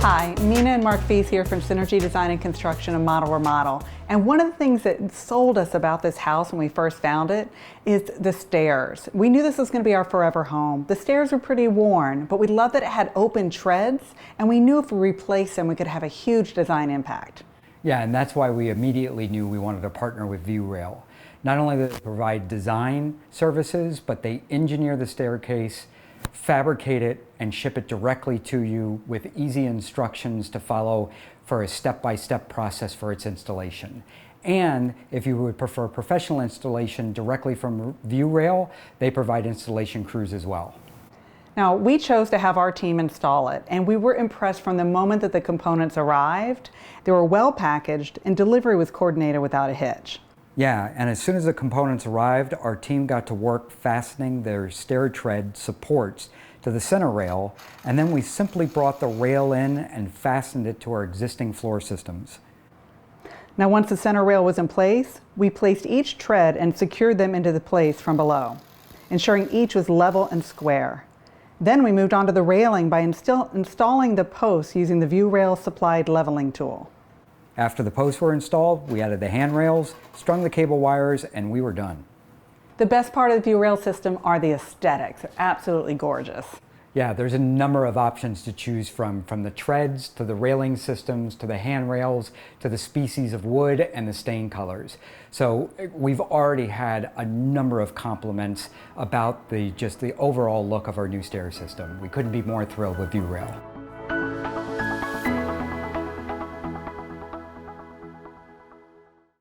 Hi, Mina and Mark here from Synergy Design and Construction and Model Remodel. And one of the things that sold us about this house when we first found it is the stairs. We knew this was going to be our forever home. The stairs were pretty worn, but we loved that it had open treads, and we knew if we replaced them, we could have a huge design impact. Yeah, and that's why we immediately knew we wanted to partner with Viewrail. Not only do they provide design services, but they engineer the staircase, fabricate it, and ship it directly to you with easy instructions to follow for a step-by-step process for its installation. And if you would prefer professional installation directly from Viewrail, they provide installation crews as well. Now, we chose to have our team install it, and we were impressed from the moment that the components arrived. They were well packaged, and delivery was coordinated without a hitch. Yeah, and as soon as the components arrived, our team got to work fastening their stair tread supports to the center rail, and then we simply brought the rail in and fastened it to our existing floor systems. Now, once the center rail was in place, we placed each tread and secured them into the place from below, ensuring each was level and square. Then we moved on to the railing by installing the posts using the Viewrail supplied leveling tool. After the posts were installed, we added the handrails, strung the cable wires, and we were done. The best part of the Viewrail system are the aesthetics. They're absolutely gorgeous. Yeah, there's a number of options to choose from the treads, to the railing systems, to the handrails, to the species of wood and the stain colors. So we've already had a number of compliments about just the overall look of our new stair system. We couldn't be more thrilled with Viewrail.